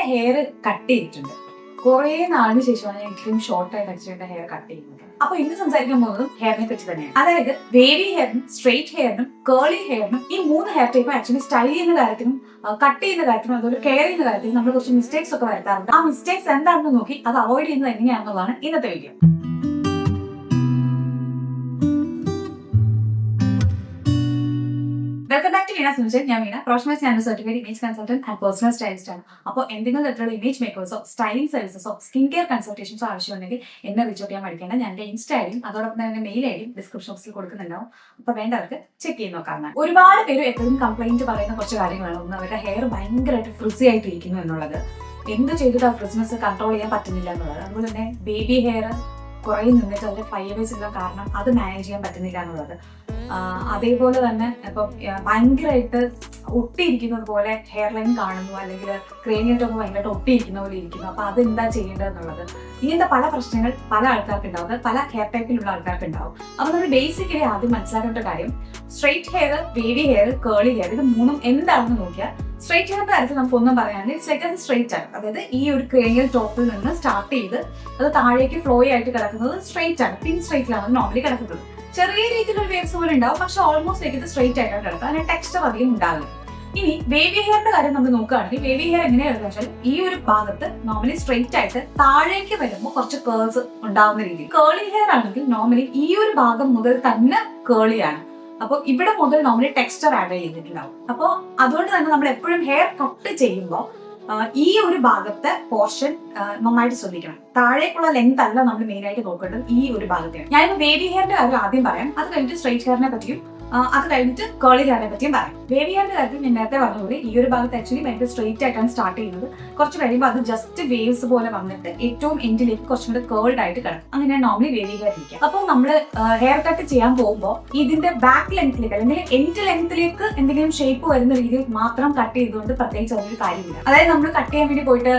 Hair cut ചെയ്തിട്ടുണ്ട്. കുറെ നാളിന് ശേഷമാണ് ഞാൻ ഇത്രയും ഷോർട്ടായിട്ട് അച്ഛൻ്റെ ഹെയർ കട്ട് ചെയ്യുന്നത്. അപ്പൊ ഇന്ന് സംസാരിക്കാൻ പോകുന്നതും ഹെയറിനെ പറ്റി തന്നെയാണ്. അതായത് വേവി ഹെയറിനും സ്ട്രെയിറ്റ് ഹെയറിനും കേളി ഹെയറിനും ഈ 3 ഹെയർ ടൈപ്പ് ആക്ച്വലി സ്റ്റൈൽ ചെയ്യുന്ന കാര്യത്തിനും കട്ട് ചെയ്യുന്ന കാര്യത്തിനും അതുപോലെ കെയർ ചെയ്യുന്ന കാര്യത്തിനും നമ്മൾ കുറച്ച് മിസ്റ്റേക്സ് ഒക്കെ വരുത്താറുണ്ട്. ആ മിസ്റ്റേക്സ് എന്താണെന്ന് നോക്കി അത് അവോയ്ഡ് ചെയ്യുന്നത് എങ്ങനെയാണെന്നുള്ളതാണ് ഇന്നത്തെ video. Welcome back to Veena Sunil. ഞാൻ Veena, professional standard certified image consultant and personal stylist ആണ്. അപ്പോൾ എന്തെങ്കിലും തരത്തിലുള്ള ഇമേജ് മേക്കേഴ്സോ സ്റ്റൈലിംഗ് സർവീസസോ സ്കിൻ കെയർ കൺസൾട്ടേഷൻസോ ആവശ്യമുണ്ടെങ്കിൽ എന്നെ റീച്ച് ചെയ്യാൻ പഠിക്കേണ്ട. ഞാൻ എൻ്റെ ഇൻസ്റ്റ ഐഡിയും അതോടൊപ്പം തന്നെ മെയിൽ ഐഡിയും ഡിസ്ക്രിപ്ഷൻ ബോക്സിൽ കൊടുക്കുന്നുണ്ടാവും. അപ്പോൾ വേണ്ടവർക്ക് ചെക്ക് ചെയ്ത് നോക്കാവുന്നതാണ്. ഒരുപാട് പേര് എപ്പോഴും കംപ്ലൈന്റ് പറയുന്ന കുറച്ച് കാര്യങ്ങളാണ്. ഒന്ന്, അവരുടെ ഹെയർ ഭയങ്കരമായിട്ട് ഫ്രിസി ആയിട്ടിരിക്കുന്നു എന്നുള്ളത്, എന്ത് ചെയ്തിട്ട് ആ ഫ്രിസിനെസ് കൺട്രോൾ ചെയ്യാൻ പറ്റുന്നില്ല എന്നുള്ളത്. അതുപോലെ തന്നെ ബേബി ഹെയർ കുറേ നിന്നിട്ട് അതിന്റെ ഫൈബേഴ്സ് ഉള്ള കാരണം അത് മാനേജ് ചെയ്യാൻ പറ്റുന്നില്ല എന്നുള്ളത്. അതേപോലെ തന്നെ ഇപ്പം ഭയങ്കരമായിട്ട് ഒട്ടിയിരിക്കുന്നത് പോലെ ഹെയർ ലൈൻ കാണുന്നു, അല്ലെങ്കിൽ ക്രേനിയട്ടൊക്കെ ഭയങ്കരമായിട്ട് ഒട്ടിയിരിക്കുന്ന പോലെ ഇരിക്കുന്നു. അപ്പൊ അതെന്താ ചെയ്യേണ്ടത് എന്നുള്ളത്. ഇങ്ങനത്തെ പല പ്രശ്നങ്ങൾ പല ആൾക്കാർക്ക് ഉണ്ടാവും, അത് പല ഹെയർ ടൈപ്പിലുള്ള ആൾക്കാർക്ക് ഉണ്ടാവും. അപ്പൊ നമ്മൾ ബേസിക്കലി ആദ്യം മനസ്സിലാക്കേണ്ട കാര്യം, straight hair, wavy hair, curly hair, ഇത് മൂന്നും എന്താണെന്ന് നോക്കിയാൽ സ്ട്രെയിറ്റ് ഹെയറിന്റെ കാര്യത്തിൽ നമുക്ക് ഒന്നും പറയാനില്ല. ഇറ്റ്സ് ലൈക്ക് അത് സ്ട്രെയിറ്റ് ആണ്. അതായത് ഈ ഒരു ക്രേനിയൽ ടോപ്പിൽ നിന്ന് സ്റ്റാർട്ട് ചെയ്ത് അത് താഴേക്ക് ഫ്ലോ ആയിട്ട് കിടക്കുന്നത് സ്ട്രെയിറ്റ് ആണ്. പിൻ സ്ട്രെയിറ്റിലാണ് നോർമലി കിടക്കുന്നത്. ചെറിയ രീതിയിലൊരു വേവ്സ് പോലെ ഉണ്ടാവും, പക്ഷെ ഓൾമോസ്റ്റ് ഇത് സ്ട്രെയിറ്റ് ആയിട്ടാണ് കിടക്കുക. അതിന് ടെക്സ്ചർ അധികം ഉണ്ടാവില്ല. ഇനി വേവി ഹെയറിന്റെ കാര്യം നമ്മൾ നോക്കുകയാണെങ്കിൽ, വേവി ഹെയർ എങ്ങനെയാണെന്ന് വെച്ചാൽ ഈ ഒരു ഭാഗത്ത് നോർമലി സ്ട്രെയിറ്റ് ആയിട്ട് താഴേക്ക് വരുമ്പോൾ കുറച്ച് കേൾസ് ഉണ്ടാവുന്ന രീതിയിൽ. കേളി ഹെയർ ആണെങ്കിൽ നോർമലി ഈ ഒരു ഭാഗം മുതൽ തന്നെ കേളിയാണ്. അപ്പോൾ ഇവിടെ മുതൽ നോർമലി ടെക്സ്ചർ ആഡ് ചെയ്തിട്ടുണ്ടാവും. അപ്പോൾ അതുകൊണ്ട് തന്നെ നമ്മൾ എപ്പോഴും ഹെയർ കട്ട് ചെയ്യുമ്പോൾ ഈ ഒരു ഭാഗത്തെ പോർഷൻ നന്നായിട്ട് ശ്രദ്ധിക്കണം. താഴേക്കുള്ള ലെങ്ത് അല്ല നമ്മൾ മെയിൻ ആയിട്ട് നോക്കേണ്ടത്, ഈ ഒരു ഭാഗത്തെയാണ്. ഞാനിപ്പോൾ വേവി ഹെയറിന്റെ കാര്യം ആദ്യം പറയാം, അത് കഴിഞ്ഞിട്ട് സ്ട്രെയിറ്റ് ഹെയറിനെ പറ്റിയും അത് കഴിഞ്ഞിട്ട് കേളി ഹെയറിനെ പറ്റിയും പറയാം. വേവി ഹെയറിന്റെ കാര്യത്തിൽ ഞാൻ നേരത്തെ പറഞ്ഞതുപോലെ ഈ ഒരു ഭാഗത്ത് ആക്ച്വലി ഭയങ്കര സ്ട്രെയിറ്റ് ആയിട്ടാണ് സ്റ്റാർട്ട് ചെയ്യുന്നത്. കുറച്ച് കഴിയുമ്പോൾ അത് ജസ്റ്റ് വേവ്സ് പോലെ വന്നിട്ട് ഏറ്റവും എൻഡിലേക്ക് കുറച്ചും കൂടെ കേൾഡ് ആയിട്ട് കിടക്കും. അങ്ങനെയാണ് നോർമലി വേവി ഹെയർ ഇരിക്കുക. അപ്പോൾ നമ്മൾ ഹെയർ കട്ട് ചെയ്യാൻ പോകുമ്പോൾ ഇതിന്റെ ബാക്ക് ലെങ്ത്തിലേക്ക് അല്ലെങ്കിൽ എൻഡ് ലെങ്ത്തിലേക്ക് എന്തെങ്കിലും ഷേപ്പ് വരുന്ന രീതിയിൽ മാത്രം കട്ട് ചെയ്തുകൊണ്ട് പ്രത്യേകിച്ച് അതൊരു കാര്യമില്ല. അതായത് നമ്മൾ കട്ട് ചെയ്യാൻ വേണ്ടി പോയിട്ട്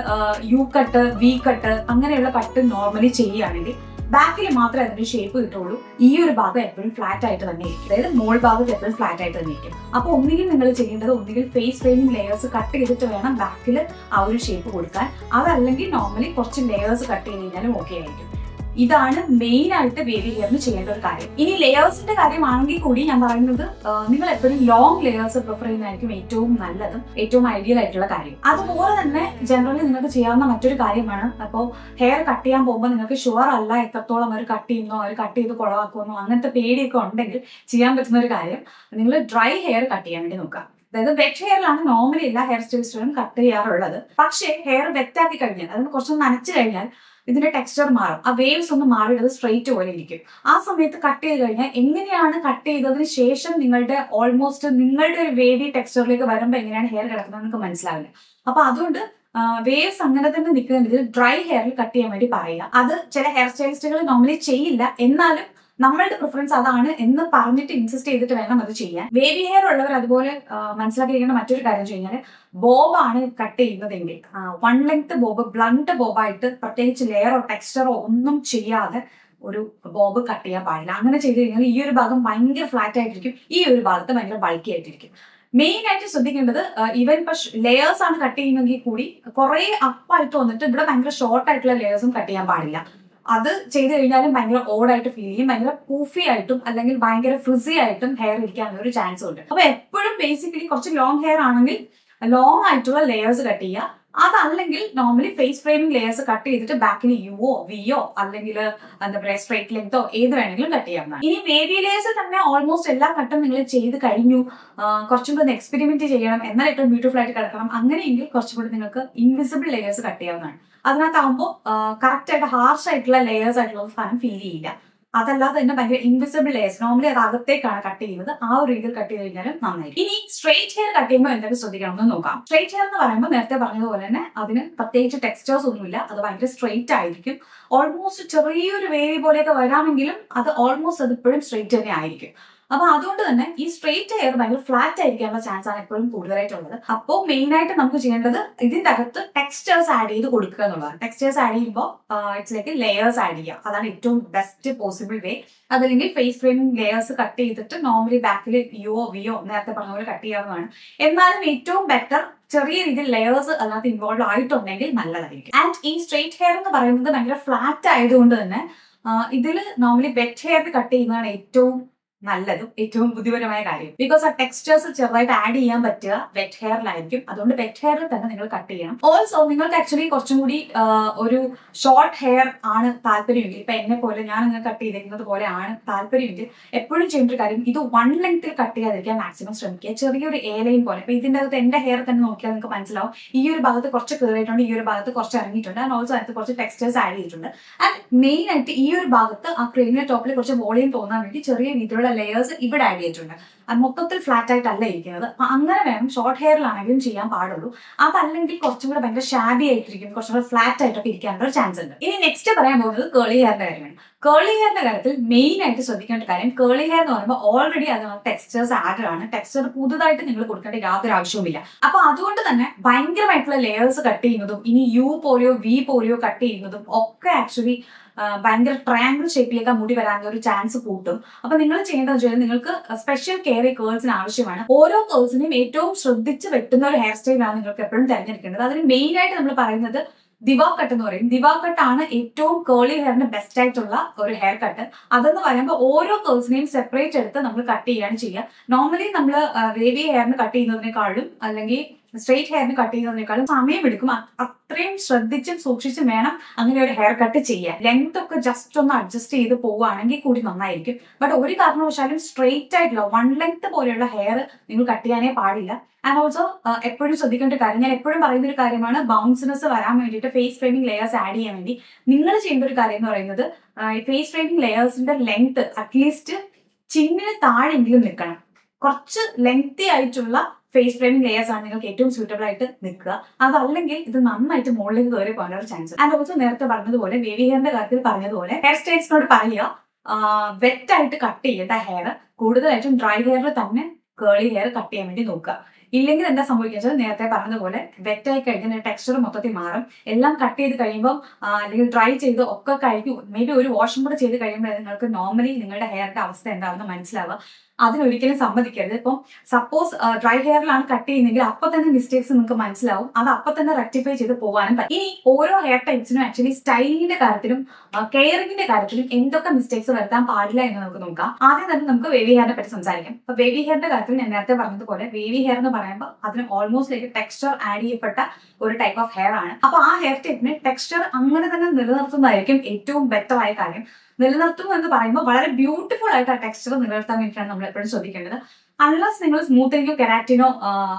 യു കട്ട്, വി കട്ട് അങ്ങനെയുള്ള കട്ട് നോർമലി ചെയ്യുകയാണെങ്കിൽ ബാക്കിൽ മാത്രമേ അതിന്റെ ഷേപ്പ് കിട്ടുള്ളൂ. ഈ ഒരു ഭാഗം എപ്പോഴും ഫ്ലാറ്റ് ആയിട്ട് തന്നെ ഇരിക്കും. അതായത് മോൾ ഭാഗത്ത് എപ്പോഴും ഫ്ലാറ്റ് ആയിട്ട് തന്നെ ഇരിക്കും. അപ്പൊ ഒന്നുകിൽ നിങ്ങൾ ചെയ്യേണ്ടത് ഒന്നുകിൽ ഫേസ് ഫ്രെയിമിംഗ് ലെയേഴ്സ് കട്ട് ചെയ്തിട്ട് വേണം ബാക്കിൽ ആ ഒരു ഷേപ്പ് കൊടുക്കാൻ. അതല്ലെങ്കിൽ നോർമലി കുറച്ച് ലെയേഴ്സ് കട്ട് ചെയ്ത് കഴിഞ്ഞാലും ഓക്കെ ആയിരിക്കും. ഇതാണ് മെയിൻ ആയിട്ട് വേവി ഹെയറിന് ചെയ്യേണ്ട ഒരു കാര്യം. ഇനി ലെയേഴ്സിന്റെ കാര്യമാണെങ്കിൽ കൂടി ഞാൻ പറയുന്നത്, നിങ്ങൾ എപ്പോഴും ലോങ് ലെയേഴ്സ് പ്രിഫർ ചെയ്യുന്നതായിരിക്കും ഏറ്റവും നല്ലതും ഏറ്റവും ഐഡിയൽ ആയിട്ടുള്ള കാര്യം. അതുപോലെ തന്നെ ജനറലി നിങ്ങൾക്ക് ചെയ്യാവുന്ന മറ്റൊരു കാര്യമാണ്, അപ്പോൾ ഹെയർ കട്ട് ചെയ്യാൻ പോകുമ്പോൾ നിങ്ങൾക്ക് ഷുവർ അല്ല എത്രത്തോളം അവർ കട്ട് ചെയ്യുന്നോ, അവർ കട്ട് ചെയ്ത് കുളവാക്കുമെന്നോ അങ്ങനത്തെ പേടിയൊക്കെ ഉണ്ടെങ്കിൽ ചെയ്യാൻ പറ്റുന്ന ഒരു കാര്യം, നിങ്ങൾ ഡ്രൈ ഹെയർ കട്ട് ചെയ്യാൻ വേണ്ടി നോക്കാം. അതായത് വെറ്റ് ഹെയറിലാണ് നോർമലി എല്ലാ ഹെയർ സ്റ്റൈലിസ്റ്റുകളും കട്ട് ചെയ്യാറുള്ളത്. പക്ഷേ ഹെയർ വെറ്റാക്കി കഴിഞ്ഞാൽ, അതായത് കുറച്ച് നനച്ചു കഴിഞ്ഞാൽ ഇതിന്റെ ടെക്സ്ചർ മാറും. ആ വേവ്സ് ഒന്ന് മാറിയത് സ്ട്രെയിറ്റ് പോലെ ഇരിക്കും. ആ സമയത്ത് കട്ട് ചെയ്ത് കഴിഞ്ഞാൽ എങ്ങനെയാണ് കട്ട് ചെയ്തതിന് ശേഷം നിങ്ങളുടെ ഓൾമോസ്റ്റ് നിങ്ങളുടെ ഒരു വേവി ടെക്സ്ചറിലേക്ക് വരുമ്പോൾ എങ്ങനെയാണ് ഹെയർ കിടക്കുന്നത് നിങ്ങൾക്ക് മനസ്സിലാവില്ല. അപ്പൊ അതുകൊണ്ട് വേവ്സ് അങ്ങനെ തന്നെ നിൽക്കുന്ന രീതിയിൽ ഡ്രൈ ഹെയറിൽ കട്ട് ചെയ്യാൻ വേണ്ടി പറയുക. അത് ചില ഹെയർ സ്റ്റൈലിസ്റ്റുകൾ നോർമലി ചെയ്യില്ല, എന്നാലും നമ്മളുടെ പ്രിഫറൻസ് അതാണ് എന്ന് പറഞ്ഞിട്ട് ഇൻസിസ്റ്റ് ചെയ്തിട്ട് വേണം അത് ചെയ്യാൻ. വേവി ഹെയർ ഉള്ളവർ അതുപോലെ മനസ്സിലാക്കിയിരിക്കേണ്ട മറ്റൊരു കാര്യം വെച്ച് കഴിഞ്ഞാൽ, ബോബാണ് കട്ട് ചെയ്യുന്നതെങ്കിൽ വൺ ലെങ്ത് ബോബ്, ബ്ലണ്ട് ബോബായിട്ട് പ്രത്യേകിച്ച് ലെയറോ ടെക്സ്ചറോ ഒന്നും ചെയ്യാതെ ഒരു ബോബ് കട്ട് ചെയ്യാൻ പാടില്ല. അങ്ങനെ ചെയ്ത് കഴിഞ്ഞാൽ ഈ ഒരു ഭാഗം ഭയങ്കര ഫ്ലാറ്റ് ആയിട്ടിരിക്കും, ഈ ഒരു ഭാഗത്ത് ഭയങ്കര ബൾക്കി ആയിട്ടിരിക്കും. മെയിൻ ആയിട്ട് ശ്രദ്ധിക്കേണ്ടത്, ഈവൻ ഇപ്പൊ ലെയേഴ്സ് ആണ് കട്ട് ചെയ്യുന്നെങ്കിൽ കൂടി കുറെ അപ്പായിട്ട് വന്നിട്ട് ഇവിടെ ഭയങ്കര ഷോർട്ട് ആയിട്ടുള്ള ലെയേഴ്സും കട്ട് ചെയ്യാൻ പാടില്ല. അത് ചെയ്ത് കഴിഞ്ഞാലും ഭയങ്കര ഓടായിട്ട് ഫീൽ ചെയ്യും, ഭയങ്കര പൂഫി ആയിട്ടും അല്ലെങ്കിൽ ഭയങ്കര ഫ്രിസി ആയിട്ടും ഹെയർ ഇരിക്കാനുള്ള ഒരു ചാൻസ് ഉണ്ട്. അപ്പൊ എപ്പോഴും ബേസിക്കലി കുറച്ച് ലോങ് ഹെയർ ആണെങ്കിൽ ലോങ് ആയിട്ടുള്ള ലെയേഴ്സ് കട്ട് ചെയ്യുക. അതല്ലെങ്കിൽ normally face framing layers cut ചെയ്തിട്ട് ബാക്കിൽ യുവോ വിയോ അല്ലെങ്കിൽ എന്താ പറയുക സ്ട്രൈറ്റ് ലെങ്തോ ഏത് വേണമെങ്കിലും കട്ട് ചെയ്യാവുന്നതാണ്. ഇനി വേവി ലെയേഴ്സ് തന്നെ ഓൾമോസ്റ്റ് എല്ലാ കട്ടും നിങ്ങൾ ചെയ്ത് കഴിഞ്ഞു, കുറച്ചും കൂടി എക്സ്പെരിമെന്റ് ചെയ്യണം, എന്നാൽ ഏറ്റവും ബ്യൂട്ടിഫുൾ ആയിട്ട് കിടക്കണം, അങ്ങനെയെങ്കിൽ കുറച്ചും കൂടി നിങ്ങൾക്ക് ഇൻവിസിബിൾ ലെയേഴ്സ് കട്ട് ചെയ്യാവുന്നതാണ്. അതിനകത്താകുമ്പോൾ കറക്റ്റ് ആയിട്ട് ഹാർഷ് ആയിട്ടുള്ള ലെയേഴ്സ് ആയിട്ടുള്ള സാധനം ഫീൽ ചെയ്യില്ല. അതല്ലാതെ തന്നെ ഭയങ്കര ഇൻവിസിബിൾ ലെയേഴ്സ് നോർമലി അത് അകത്തേക്കാണ് കട്ട് ചെയ്യുന്നത്. ആ ഒരു രീതിയിൽ കട്ട് ചെയ്ത് കഴിഞ്ഞാലും നന്നായിരിക്കും. ഇനി സ്ട്രെയിറ്റ് ഹെയർ കട്ട് ചെയ്യുമ്പോൾ എന്തൊക്കെ ശ്രദ്ധിക്കണമെന്ന് നോക്കാം. സ്ട്രെയിറ്റ് ഹെയർ എന്ന് പറയുമ്പോൾ നേരത്തെ പറഞ്ഞതുപോലെ തന്നെ അതിന് പ്രത്യേകിച്ച് ടെക്സ്ചേഴ്സ് ഒന്നുമില്ല, അത് ഭയങ്കര സ്ട്രെയിറ്റ് ആയിരിക്കും. ഓൾമോസ്റ്റ് ചെറിയൊരു വേവി പോലെയൊക്കെ വരാമെങ്കിലും അത് ഓൾമോസ്റ്റ് അത് ഇപ്പോഴും സ്ട്രെയിറ്റ് തന്നെ ആയിരിക്കും. അപ്പൊ അതുകൊണ്ട് തന്നെ ഈ സ്ട്രെയിറ്റ് ഹെയർ ഭയങ്കര ഫ്ലാറ്റ് ആയിരിക്കാനുള്ള ചാൻസ് ആണ് എപ്പോഴും കൂടുതലായിട്ടുള്ളത്. അപ്പോൾ മെയിൻ ആയിട്ട് നമുക്ക് ചെയ്യേണ്ടത് ഇതിന്റെ അകത്ത് ടെക്സ്റ്റേഴ്സ് ആഡ് ചെയ്ത് കൊടുക്കുക എന്നുള്ളതാണ്. ടെക്സ്റ്റേഴ്സ് ആഡ് ചെയ്യുമ്പോൾ ഇറ്റ്സ് ലൈക്ക് ലെയേഴ്സ് ആഡ് ചെയ്യുക, അതാണ് ഏറ്റവും ബെസ്റ്റ് പോസിബിൾ വേ. അതല്ലെങ്കിൽ ഫേസ് ഫ്രെയിമിംഗ് ലെയേഴ്സ് കട്ട് ചെയ്തിട്ട് നോർമലി ബാക്കിൽ വിയോ നേരത്തെ പറഞ്ഞ പോലെ കട്ട് ചെയ്യാവുന്നതാണ്. എന്നാലും ഏറ്റവും ബെറ്റർ ചെറിയ രീതിയിൽ ലെയേഴ്സ് അതിനകത്ത് ഇൻവോൾവ് ആയിട്ടുണ്ടെങ്കിൽ നല്ലതായിരിക്കും. ആൻഡ് ഈ സ്ട്രെയിറ്റ് ഹെയർ എന്ന് പറയുന്നത് ഭയങ്കര ഫ്ലാറ്റ് ആയതുകൊണ്ട് തന്നെ ഇതിൽ നോർമലി വെറ്റ് ഹെയർ കട്ട് ചെയ്യുന്നതാണ് ഏറ്റവും നല്ലതും ഏറ്റവും ബുദ്ധിപരമായ കാര്യം. ബിക്കോസ് ആ ടെക്സ്റ്റേഴ്സ് ചെറുതായിട്ട് ആഡ് ചെയ്യാൻ പറ്റുക വെറ്റ് ഹെയറിലായിരിക്കും. അതുകൊണ്ട് വെറ്റ് ഹെയറിൽ തന്നെ നിങ്ങൾ കട്ട് ചെയ്യണം. ഓൾസോ നിങ്ങൾക്ക് ആക്ച്വലി കുറച്ചും കൂടി ഒരു ഷോർട്ട് ഹെയർ ആണ് താല്പര്യമെങ്കിൽ, ഇപ്പൊ എന്നെ പോലെ ഞാൻ അങ്ങനെ കട്ട് ചെയ്തിരിക്കുന്നത് പോലെ ആണ് താല്പര്യമെങ്കിൽ, എപ്പോഴും ചെയ്യേണ്ട ഒരു കാര്യം ഇത് വൺ ലെങ്ത്തിൽ കട്ട് ചെയ്യാതിരിക്കാൻ മാക്സിമം ശ്രമിക്കുക. ചെറിയൊരു ലൈൻ പോലെ. ഇപ്പൊ ഇതിന്റെ അകത്ത് എന്റെ ഹെയർ തന്നെ നോക്കിയാൽ നിങ്ങൾക്ക് മനസ്സിലാവും ഈ ഒരു ഭാഗത്ത് കുറച്ച് കയറിയിട്ടുണ്ട്, ഈ ഒരു ഭാഗത്ത് കുറച്ച് ഇറങ്ങിയിട്ടുണ്ട്. ആൻഡ് ഓൾസോ അതിനകത്ത് കുറച്ച് ടെക്സ്റ്റേഴ്സ് ആഡ് ചെയ്തിട്ടുണ്ട്. ആൻഡ് മെയിൻ ആയിട്ട് ഈ ഒരു ഭാഗത്ത് ആ ക്രീമിന്റെ ടോപ്പിൽ കുറച്ച് വോളിയം തോന്നാൻ വേണ്ടി ചെറിയ രീതിയിലുള്ള ലെയേഴ്സ് ഇവിടെ ആഡ് ചെയ്തിട്ടുണ്ട്. അത് മൊത്തത്തിൽ ഫ്ലാറ്റ് ആയിട്ടല്ല ഇരിക്കുന്നത്. അപ്പൊ അങ്ങനെ വേണം ഷോർട്ട് ഹെയറിലാണെങ്കിലും ചെയ്യാൻ പാടുള്ളൂ. അതല്ലെങ്കിൽ കുറച്ചും കൂടെ ഭയങ്കര ഷാബി ആയിട്ടിരിക്കും, കുറച്ചും കൂടെ ഫ്ലാറ്റ് ആയിട്ടൊക്കെ ഇരിക്കാനുള്ള ഒരു ചാൻസ് ഉണ്ട്. ഇനി നെക്സ്റ്റ് പറയാൻ പോകുന്നത് കേളി ഹെയറിന്റെ കാര്യമാണ്. കേളി ഹെയറിന്റെ കാര്യത്തിൽ മെയിൻ ആയിട്ട് ശ്രദ്ധിക്കേണ്ട കാര്യം, കേളി ഹെയർ എന്ന് പറയുമ്പോൾ ഓൾറെഡി അതിനകത്ത് ടെക്സ്റ്റേഴ്സ് ആഡ് ആണ്. ടെക്സ്റ്റർ പുതുതായിട്ട് നിങ്ങൾ കൊടുക്കേണ്ട യാതൊരു ആവശ്യവുമില്ല. അപ്പൊ അതുകൊണ്ട് തന്നെ ഭയങ്കരമായിട്ടുള്ള ലെയേഴ്സ് കട്ട് ചെയ്യുന്നതും ഇനി യു പോലെയോ വി പോലെയോ കട്ട് ചെയ്യുന്നതും ഒക്കെ ആക്ച്വലി ഭയങ്കര ട്രയാങ്കിൾ ഷേപ്പിലേക്ക് മുടി വരാനുള്ള ഒരു ചാൻസ് കൂട്ടും. അപ്പൊ നിങ്ങൾ ചെയ്യേണ്ടതെന്ന് വെച്ചാൽ നിങ്ങൾക്ക് സ്പെഷ്യൽ കെയർ കേൾസിന് ആവശ്യമാണ്. ഓരോ കേൾസിനെയും ഏറ്റവും ശ്രദ്ധിച്ച് വെട്ടുന്ന ഒരു ഹെയർ സ്റ്റൈലാണ് നിങ്ങൾക്ക് എപ്പോഴും തിരഞ്ഞെടുക്കേണ്ടത്. അതിന് മെയിൻ ആയിട്ട് നമ്മൾ പറയുന്നത് ദിവാ കട്ട് എന്ന് പറയും. ദിവാ കട്ട് ആണ് ഏറ്റവും കേളി ഹെയറിന് ബെസ്റ്റ് ആയിട്ടുള്ള ഒരു ഹെയർ കട്ട്. അതെന്ന് പറയുമ്പോൾ ഓരോ കേൾസിനെയും സെപ്പറേറ്റ് എടുത്ത് നമ്മൾ കട്ട് ചെയ്യാണ് ചെയ്യുക. നോർമലി നമ്മൾ വേവി ഹെയറിന് കട്ട് ചെയ്യുന്നതിനേക്കാളും അല്ലെങ്കിൽ സ്ട്രെയിറ്റ് ഹെയറിന് കട്ട് ചെയ്യുന്നതിനേക്കാളും സമയമെടുക്കും. അത്രയും ശ്രദ്ധിച്ചും സൂക്ഷിച്ചും വേണം അങ്ങനെ ഒരു ഹെയർ കട്ട് ചെയ്യാൻ. ലെങ്ത് ഒക്കെ ജസ്റ്റ് ഒന്ന് അഡ്ജസ്റ്റ് ചെയ്ത് പോവുകയാണെങ്കിൽ കൂടി നന്നായിരിക്കും. ബട്ട് ഒരു കാരണവശാലും സ്ട്രെയിറ്റ് ആയിട്ടുള്ള വൺ ലെങ്ത് പോലെയുള്ള ഹെയർ നിങ്ങൾ കട്ട് ചെയ്യാനേ പാടില്ല. ആൻഡ് ഓൾസോ എപ്പോഴും ശ്രദ്ധിക്കേണ്ട ഒരു കാര്യം, ഞാൻ എപ്പോഴും പറയുന്ന ഒരു കാര്യമാണ്, ബൗൺസിനെസ് വരാൻ വേണ്ടിയിട്ട് ഫേസ് ഫ്രെയിമിംഗ് ലെയേഴ്സ് ആഡ് ചെയ്യാൻ വേണ്ടി നിങ്ങൾ ചെയ്യേണ്ട ഒരു കാര്യം എന്ന് പറയുന്നത്, ഫേസ് ഫ്രെയിമിംഗ് ലെയേഴ്സിന്റെ ലെങ്ത് അറ്റ്ലീസ്റ്റ് ചിന്നിന് താഴെങ്കിലും നിൽക്കണം. കുറച്ച് ലെങ്തി ആയിട്ടുള്ള ഫേസ് ഫ്രെയിമിംഗ് ലെയേഴ്സ് ആണ് നിങ്ങൾക്ക് ഏറ്റവും സൂട്ടബിൾ ആയിട്ട് നിൽക്കുക. അതല്ലെങ്കിൽ ഇത് നന്നായിട്ട് മുകളിലേക്ക് കയറി പോകാനുള്ള ചാൻസ്. ആൻഡ് ഓൾസോ നേരത്തെ പറഞ്ഞതുപോലെ വേവി ഹെയറിന്റെ കാര്യത്തിൽ പറഞ്ഞതുപോലെ ഹെയർ സ്റ്റൈൽസിനോട് പറയുക വെറ്റായിട്ട് കട്ട് ചെയ്യേണ്ട ഹെയർ കൂടുതലായിട്ടും ഡ്രൈ ഹെയറിൽ തന്നെ കേളി ഹെയർ കട്ട് ചെയ്യാൻ വേണ്ടി നോക്കുക. ഇല്ലെങ്കിൽ എന്താ സംഭവിക്കുക, നേരത്തെ പറഞ്ഞതുപോലെ വെറ്റായി കഴിഞ്ഞാൽ ടെക്സ്ചർ മൊത്തത്തിൽ മാറും. എല്ലാം കട്ട് ചെയ്ത് കഴിയുമ്പോൾ അല്ലെങ്കിൽ ഡ്രൈ ചെയ്ത് ഒക്കെ കഴിക്കും, മേ ബി ഒരു വാഷും കൂടെ ചെയ്ത് കഴിയുമ്പോൾ നിങ്ങൾക്ക് നോർമലി നിങ്ങളുടെ ഹെയറിന്റെ അവസ്ഥ എന്താണെന്ന് മനസ്സിലാവുക. അതിനൊരിക്കലും സമ്മതിക്കരുത്. ഇപ്പം സപ്പോസ് ഡ്രൈ ഹെയറിലാണ് കട്ട് ചെയ്യുന്നെങ്കിൽ അപ്പൊ തന്നെ മിസ്റ്റേക്സ് നിങ്ങൾക്ക് മനസ്സിലാവും. അത് അപ്പൊ തന്നെ റെക്ടിഫൈ ചെയ്ത് പോകാനും പറ്റും. ഇനി ഓരോ ഹെയർ ടൈപ്സിനും ആക്ച്വലി സ്റ്റൈലിങ്ങിന്റെ കാര്യത്തിലും കെയറിംഗിന്റെ കാര്യത്തിലും എന്തൊക്കെ മിസ്റ്റേക്സ് വരുത്താൻ പാടില്ല എന്ന് നമുക്ക് നോക്കാം. ആദ്യം തന്നെ നമുക്ക് വേവി ഹെയറിനെ പറ്റി സംസാരിക്കാം. അപ്പൊ വേവി ഹെയറിന്റെ കാര്യത്തിൽ ഞാൻ നേരത്തെ പറഞ്ഞതുപോലെ വേവി ഹെയർ എന്ന് പറയുമ്പോൾ അതിന് ഓൾമോസ്റ്റ് ലൈക്ക് ടെക്സ്ചർ ആഡ് ചെയ്യപ്പെട്ട ഒരു ടൈപ്പ് ഓഫ് ഹെയർ ആണ്. അപ്പൊ ആ ഹെയർ ടൈപ്പിന് ടെക്സ്ചർ അങ്ങനെ തന്നെ നിലനിർത്തുന്നതായിരിക്കും ഏറ്റവും ബെറ്റർ ആയ കാര്യം. നിലനിർത്തും എന്ന് പറയുമ്പോൾ വളരെ ബ്യൂട്ടിഫുൾ ആയിട്ട് ആ ടെക്സ്ചർ നിലനിർത്താൻ വേണ്ടിയിട്ടാണ് നമ്മൾ എപ്പോഴും ശ്രദ്ധിക്കേണ്ടത്. അൺലസ് നിങ്ങൾ സ്മൂത്തനിങ്ങോ കെരാറ്റിനോ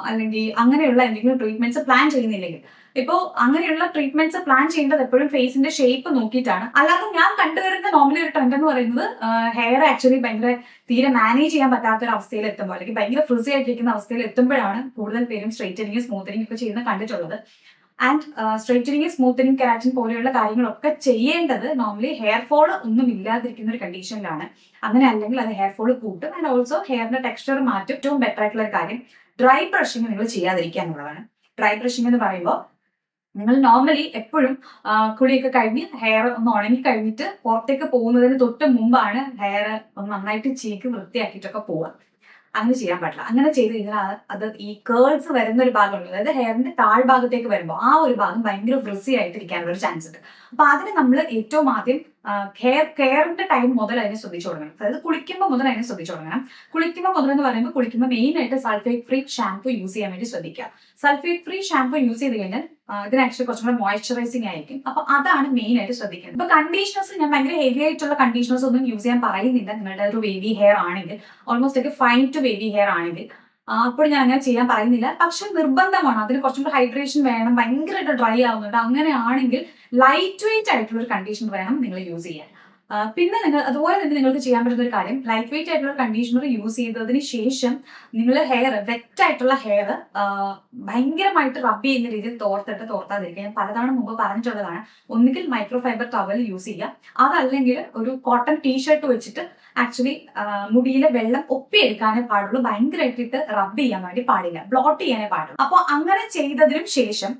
അല്ലെങ്കിൽ അങ്ങനെയുള്ള എന്തെങ്കിലും ട്രീറ്റ്മെന്റ്സ് പ്ലാൻ ചെയ്യുന്നില്ലെങ്കിൽ, ഇപ്പോൾ അങ്ങനെയുള്ള ട്രീറ്റ്മെന്റ്സ് പ്ലാൻ ചെയ്യേണ്ടത് എപ്പോഴും ഫേസിന്റെ ഷേപ്പ് നോക്കിയിട്ടാണ്. അല്ലാതെ ഞാൻ കണ്ടുവരുന്ന നോർമലി ഒരു ട്രെൻഡ് എന്ന് പറയുന്നത് ഹെയർ ആക്ച്വലി ഭയങ്കര തീരെ മാനേജ് ചെയ്യാൻ പറ്റാത്ത ഒരു അവസ്ഥയിൽ എത്തുമ്പോൾ അല്ലെങ്കിൽ ഭയങ്കര ഫ്രിസി ആയിട്ടിരിക്കുന്ന അവസ്ഥയിൽ എത്തുമ്പോഴാണ് കൂടുതൽ പേരും സ്ട്രെയിറ്റനിങ് സ്മൂത്തനിങ് ഒക്കെ ചെയ്യുന്നത് കണ്ടിട്ടുള്ളത്. ആൻഡ് സ്ട്രെയിറ്റനിങ് സ്മൂത്തനിങ് കെരാറ്റിൻ പോലെയുള്ള കാര്യങ്ങളൊക്കെ ചെയ്യേണ്ടത് നോർമലി ഹെയർ ഫോൾ ഒന്നും ഇല്ലാതിരിക്കുന്ന ഒരു കണ്ടീഷനിലാണ്. അങ്ങനെ അല്ലെങ്കിൽ അത് ഹെയർ ഫോൾ കൂട്ടും. ആൻഡ് ഓൾസോ ഹെയറിന്റെ ടെക്സ്ചർ മാറ്റും. ഏറ്റവും ബെറ്റർ ആയിട്ടുള്ള ഒരു കാര്യം ഡ്രൈ ബ്രഷിങ് നിങ്ങൾ ചെയ്യാതിരിക്കുക എന്നുള്ളതാണ്. ഡ്രൈ ബ്രഷിങ് എന്ന് പറയുമ്പോൾ നിങ്ങൾ നോർമലി എപ്പോഴും കുളിയൊക്കെ കഴിഞ്ഞ് ഹെയർ ഒന്ന് ഉണങ്ങി കഴിഞ്ഞിട്ട് പുറത്തേക്ക് പോകുന്നതിന് തൊട്ട് മുമ്പാണ് ഹെയർ ഒന്ന് നന്നായിട്ട് ചീക്ക് വൃത്തിയാക്കിയിട്ടൊക്കെ പോവുക. അങ്ങനെ ചെയ്യാൻ പാടില്ല. അങ്ങനെ ചെയ്ത് കഴിഞ്ഞാൽ അത് ഈ കേൾസ് വരുന്ന ഒരു ഭാഗമുണ്ട്, അതായത് ഹെയറിന്റെ താഴ്ഭാഗത്തേക്ക് വരുമ്പോൾ ആ ഒരു ഭാഗം ഭയങ്കര ഫ്രിസി ആയിട്ടിരിക്കാനുള്ള ഒരു ചാൻസ് ഉണ്ട്. അപ്പൊ അതിന് നമ്മൾ ഏറ്റവും ആദ്യം കെയറിന്റെ ടൈം മുതൽ അതിനെ ശ്രദ്ധിച്ചു തുടങ്ങണം. അതായത് കുളിക്കുമ്പോൾ മുതൽ അതിനെ ശ്രദ്ധിച്ചു തുടങ്ങണം. കുളിക്കുമ്പോൾ മുതൽ എന്ന് പറയുമ്പോൾ കുളിക്കുമ്പോൾ മെയിൻ ആയിട്ട് സൾഫേറ്റ് ഫ്രീ ഷാംപൂ യൂസ് ചെയ്യാൻ വേണ്ടി ശ്രദ്ധിക്കുക. സൾഫേറ്റ് ഫ്രീ ഷാംപൂ യൂസ് ചെയ്ത് കഴിഞ്ഞാൽ ഇതിന് ആക്ച്വലി കുറച്ചും കൂടെ മോയ്സ്ചറൈസിങ് ആയിരിക്കും. അപ്പൊ അതാണ് മെയിൻ ആയിട്ട് ശ്രദ്ധിക്കുന്നത്. ഇപ്പൊ കണ്ടീഷണേഴ്സ് ഞാൻ ഭയങ്കര ഹെവി ആയിട്ടുള്ള കണ്ടീഷണേഴ്സ് ഒന്നും യൂസ് ചെയ്യാൻ പറയുന്നില്ല. നിങ്ങളുടെ ഒരു വേവി ഹെയർ ആണെങ്കിൽ, ഓൾമോസ്റ്റ് ഒക്കെ ഫൈൻ ടു വേവി ഹെയർ ആണെങ്കിൽ അപ്പോൾ ഞാൻ അങ്ങനെ ചെയ്യാൻ പറയുന്നില്ല. പക്ഷെ നിർബന്ധമാണ്, അതിന് കുറച്ചും കൂടെ ഹൈഡ്രേഷൻ വേണം, ഭയങ്കരമായിട്ട് ഡ്രൈ ആവുന്നുണ്ട്, അങ്ങനെയാണെങ്കിൽ ലൈറ്റ് വെയിറ്റ് ആയിട്ടുള്ള ഒരു കണ്ടീഷണർ വേണം നിങ്ങൾ യൂസ് ചെയ്യാൻ. പിന്നെ നിങ്ങൾ അതുപോലെ തന്നെ നിങ്ങൾക്ക് ചെയ്യാൻ പറ്റുന്ന ഒരു കാര്യം, ലൈറ്റ് വെയിറ്റ് ആയിട്ടുള്ള കണ്ടീഷണർ യൂസ് ചെയ്തതിന് ശേഷം നിങ്ങൾ ഹെയർ വെറ്റ് ആയിട്ടുള്ള ഹെയർ ഭയങ്കരമായിട്ട് റബ്ബ് ചെയ്യുന്ന രീതിയിൽ തോർത്താതിരിക്കുക. ഞാൻ പലതവണ മുമ്പ് പറഞ്ഞിട്ടുള്ളതാണ്. ഒന്നുകിൽ മൈക്രോ ഫൈബർ ടവൽ യൂസ് ചെയ്യുക, അതല്ലെങ്കിൽ ഒരു കോട്ടൺ ടീഷർട്ട് വെച്ചിട്ട് ആക്ച്വലി മുടിയിലെ വെള്ളം ഒപ്പിയെടുക്കാനേ പാടുള്ളൂ. ഭയങ്കരമായിട്ട് റബ്ബ് ചെയ്യാൻ വേണ്ടി പാടില്ല, ബ്ലോട്ട് ചെയ്യാനേ പാടുള്ളൂ. അപ്പോൾ അങ്ങനെ ചെയ്തതിനും ശേഷം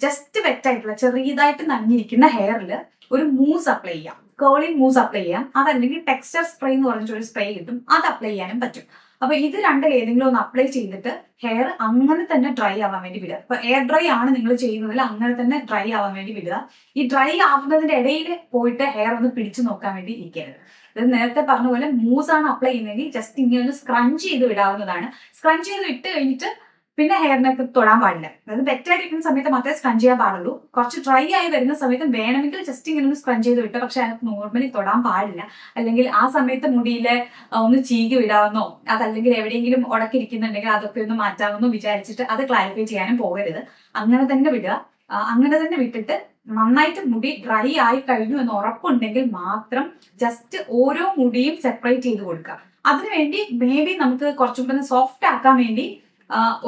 ജസ്റ്റ് വെറ്റായിട്ടുള്ള ചെറിയതായിട്ട് നനഞ്ഞിരിക്കുന്ന ഹെയറിൽ ഒരു മൂസ് അപ്ലൈ ചെയ്യാം, കേളിംഗ് മൂസ് അപ്ലൈ ചെയ്യാം. അതല്ലെങ്കിൽ ടെക്സ്ചർ സ്പ്രേ എന്ന് പറഞ്ഞിട്ടൊരു സ്പ്രേ കിട്ടും, അത് അപ്ലൈ ചെയ്യാനും പറ്റും. അപ്പൊ ഇത് രണ്ടിൽ ഏതെങ്കിലും ഒന്ന് അപ്ലൈ ചെയ്തിട്ട് ഹെയർ അങ്ങനെ തന്നെ ഡ്രൈ ആവാൻ വേണ്ടി വിടുക. ഇപ്പൊ എയർ ഡ്രൈ ആണ് നിങ്ങൾ ചെയ്യുന്നതിൽ അങ്ങനെ തന്നെ ഡ്രൈ ആവാൻ വേണ്ടി വിടുക. ഈ ഡ്രൈ ആവുന്നതിന്റെ ഇടയിൽ പോയിട്ട് ഹെയർ ഒന്ന് പിടിച്ചു നോക്കാൻ വേണ്ടി ഇരിക്കരുത്. ഇത് നേരത്തെ പറഞ്ഞ പോലെ മൂസ് ആണ് അപ്ലൈ ചെയ്യുന്നതെങ്കിൽ ജസ്റ്റ് ഇങ്ങനെ ഒന്ന് സ്ക്രഞ്ച് ചെയ്ത് വിടാവുന്നതാണ്. സ്ക്രഞ്ച് ചെയ്ത് ഇട്ട് കഴിഞ്ഞിട്ട് പിന്നെ ഹെയറിനൊക്കെ തൊടാൻ പാടില്ല. അതായത് വെറ്റായിട്ടിരിക്കുന്ന സമയത്ത് മാത്രമേ സ്ക്രഞ്ച് ചെയ്യാൻ പാടുള്ളൂ. കുറച്ച് ഡ്രൈ ആയി വരുന്ന സമയത്ത് വേണമെങ്കിൽ ജസ്റ്റ് ഇങ്ങനെ ഒന്ന് സ്ക്രഞ്ച് ചെയ്ത് വിട്ടോ, പക്ഷെ അതിനകത്ത് നോർമലി തൊടാൻ പാടില്ല. അല്ലെങ്കിൽ ആ സമയത്ത് മുടിയിലെ ഒന്ന് ചീകി വിടാമെന്നോ അതല്ലെങ്കിൽ എവിടെയെങ്കിലും ഉടക്കിരിക്കുന്നുണ്ടെങ്കിൽ അതൊക്കെ ഒന്ന് മാറ്റാമെന്നോ വിചാരിച്ചിട്ട് അത് ക്ലാരിഫൈ ചെയ്യാനും പോകരുത്. അങ്ങനെ തന്നെ വിടുക. അങ്ങനെ തന്നെ വിട്ടിട്ട് നന്നായിട്ട് മുടി ഡ്രൈ ആയി കഴിഞ്ഞു എന്ന് ഉറപ്പുണ്ടെങ്കിൽ മാത്രം ജസ്റ്റ് ഓരോ മുടിയും സെപ്പറേറ്റ് ചെയ്ത് കൊടുക്കുക. അതിനുവേണ്ടി മേ ബി നമുക്ക് കുറച്ചും കൂടെ സോഫ്റ്റ് ആക്കാൻ വേണ്ടി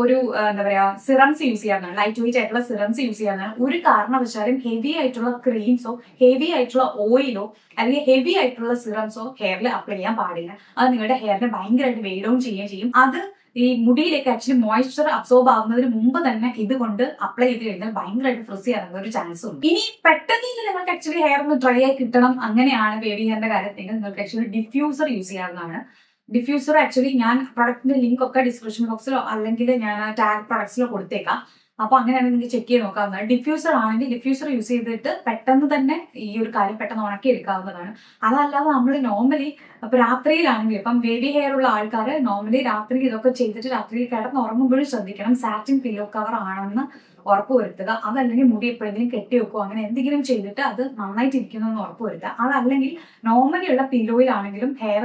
ഒരു എന്താ പറയാ സിറംസ് യൂസ് ചെയ്യാവുന്നതാണ്. ലൈറ്റ് വെയിറ്റ് ആയിട്ടുള്ള സിറംസ് യൂസ് ചെയ്യാവുന്നതാണ്. ഒരു കാരണവശാലും ഹെവി ആയിട്ടുള്ള ക്രീംസോ ഹെവി ആയിട്ടുള്ള ഓയിലോ അല്ലെങ്കിൽ ഹെവി ആയിട്ടുള്ള സിറംസോ ഹെയറിൽ അപ്ലൈ ചെയ്യാൻ പാടില്ല. അത് നിങ്ങളുടെ ഹെയറിനെ ഭയങ്കരമായിട്ട് വെയിറ്റ് ഡൗൺ ചെയ്യുകയും ചെയ്യും. അത് ഈ മുടിയിലേക്ക് ആക്ച്വലി മോയ്സ്ചർ അബ്സോർബ് ആവുന്നതിന് മുമ്പ് തന്നെ ഇതുകൊണ്ട് അപ്ലൈ ചെയ്ത് കഴിഞ്ഞാൽ ഭയങ്കരമായിട്ട് ഫ്രിസി ആകുന്ന ഒരു ചാൻസ് ഉണ്ട്. ഇനി പെട്ടെന്ന് നിങ്ങൾക്ക് ആക്ച്വലി ഹെയർ ഒന്ന് ഡ്രൈ ആയി കിട്ടണം, അങ്ങനെയാണ് ബേബി ഹെയറിന്റെ കാര്യത്തിൽ നിങ്ങൾക്ക് ആക്ച്വലി ഡിഫ്യൂസർ യൂസ് ചെയ്യാവുന്നതാണ്. ഡിഫ്യൂസർ ആക്ച്വലി ഞാൻ പ്രൊഡക്റ്റിന്റെ ലിങ്ക് ഒക്കെ ഡിസ്ക്രിപ്ഷൻ ബോക്സിലോ അല്ലെങ്കിൽ ഞാൻ ടാഗ് പ്രൊഡക്ട്സിലോ കൊടുത്തേക്കാം. അപ്പൊ അങ്ങനെയാണെങ്കിൽ നിങ്ങൾക്ക് ചെക്ക് ചെയ്ത് നോക്കാവുന്നതാണ്. ഡിഫ്യൂസർ ആണെങ്കിൽ ഡിഫ്യൂസർ യൂസ് ചെയ്തിട്ട് പെട്ടെന്ന് തന്നെ ഈ ഒരു കാര്യം പെട്ടെന്ന് ഉണക്കി എടുക്കാവുന്നതാണ്. അതല്ലാതെ നമ്മൾ നോർമലി ഇപ്പൊ രാത്രിയിലാണെങ്കിൽ ഇപ്പം ബേബി ഹെയർ ഉള്ള ആൾക്കാർ നോർമലി രാത്രി ഇതൊക്കെ ചെയ്തിട്ട് രാത്രിയിൽ കിടന്നുറങ്ങുമ്പോഴും ശ്രദ്ധിക്കണം സാറ്റിൻ പില്ലോ കവർ ആണെന്ന് ഉറപ്പുവരുത്തുക. അതല്ലെങ്കിൽ മുടി എപ്പോഴെങ്കിലും കെട്ടി വെക്കുക, അങ്ങനെ എന്തെങ്കിലും ചെയ്തിട്ട് അത് നന്നായിട്ട് ഇരിക്കുന്നതെന്ന് ഉറപ്പുവരുത്തുക. അതല്ലെങ്കിൽ നോർമലി ഉള്ള പില്ലോയിലാണെങ്കിലും ഹെയർ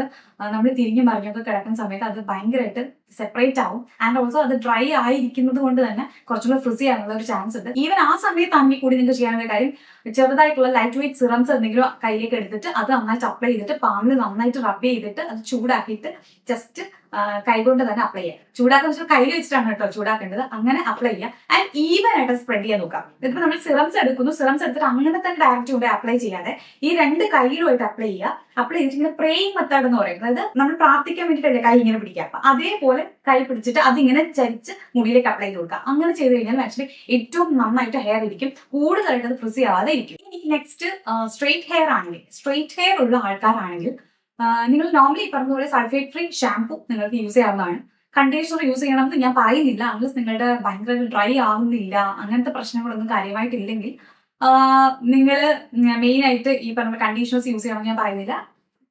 നമ്മൾ തിരിഞ്ഞു മറിഞ്ഞൊക്കെ കിടക്കുന്ന സമയത്ത് അത് ഭയങ്കരമായിട്ട് സെപ്പറേറ്റ് ആവും. ആൻഡ് ഓൾസോ അത് ഡ്രൈ ആയിരിക്കുന്നത് കൊണ്ട് തന്നെ കുറച്ചുകൂടെ ഫ്രിസി ആകാനുള്ള ഒരു ചാൻസ് ഉണ്ട്. ഈവൻ ആ സമയത്താണെങ്കിൽ കൂടി നിങ്ങൾക്ക് ചെയ്യാനുള്ള കാര്യം ചെറുതായിട്ടുള്ള ലൈറ്റ് വെയിറ്റ് സിറംസ് എന്തെങ്കിലും കയ്യിലേക്ക് എടുത്തിട്ട് അത് നന്നായിട്ട് അപ്ലൈ ചെയ്തിട്ട് പാമിൽ നന്നായിട്ട് റബ് ചെയ്തിട്ട് അത് ചൂടാക്കിയിട്ട് ജസ്റ്റ് കൈകൊണ്ട് തന്നെ അപ്ലൈ ചെയ്യുക. ചൂടാക്കുന്ന വെച്ചാൽ കയ്യിൽ വെച്ചിട്ടാണ് കേട്ടോ ചൂടാക്കേണ്ടത്. അങ്ങനെ അപ്ലൈ ചെയ്യുക ആൻഡ് ഈവൻ ആയിട്ട് സ്പ്രെഡ് ചെയ്യാൻ നോക്കാം. ഇതിപ്പോൾ നമ്മൾ സിറംസ് എടുക്കുന്നു, സിറംസ് എടുത്തിട്ട് അങ്ങനെ തന്നെ ഡയറക്റ്റ് കൊണ്ട് അപ്ലൈ ചെയ്യാതെ ഈ രണ്ട് കയ്യിലുമായിട്ട് അപ്ലൈ ചെയ്യുക. അപ്ലൈ ചെയ്തിട്ട് ഇങ്ങനെ പ്രേയിങ് മെത്തേഡ് എന്ന് പറയും. അതായത് നമ്മൾ പ്രാർത്ഥിക്കാൻ വേണ്ടിയിട്ടല്ലേ കൈ ഇങ്ങനെ പിടിക്കുക. അപ്പൊ അതേപോലെ കൈ പിടിച്ചിട്ട് അതിങ്ങനെ ചരിച്ച് മുടിയിലേക്ക് അപ്ലൈ ചെയ്ത് കൊടുക്കുക. അങ്ങനെ ചെയ്ത് കഴിഞ്ഞാൽ ആക്ച്വലി ഏറ്റവും നന്നായിട്ട് ഹെയർ ഇരിക്കും, കൂടുതലായിട്ട് അത് ഫ്രിസി ആവാതെ ഇരിക്കും. ഇനി നെക്സ്റ്റ് സ്ട്രെയിറ്റ് ഹെയർ ആണെങ്കിൽ, സ്ട്രെയിറ്റ് ഹെയർ ഉള്ള ആൾക്കാരാണെങ്കിൽ നിങ്ങൾ നോർമലി പറഞ്ഞ പോലെ സൾഫേറ്റ് ഫ്രീ ഷാംപൂ നിങ്ങൾക്ക് യൂസ് ചെയ്യാവുന്നതാണ്. കണ്ടീഷണർ യൂസ് ചെയ്യണമെന്ന് ഞാൻ പറയുന്നില്ല, അൺലെസ് നിങ്ങളുടെ ഭയങ്കര ഡ്രൈ ആവുന്നില്ല അങ്ങനത്തെ പ്രശ്നങ്ങളൊന്നും കാര്യമായിട്ടില്ലെങ്കിൽ നിങ്ങൾ മെയിൻ ആയിട്ട് ഈ പറഞ്ഞ കണ്ടീഷണേഴ്സ് യൂസ് ചെയ്യണമെന്ന് ഞാൻ പറയുന്നില്ല.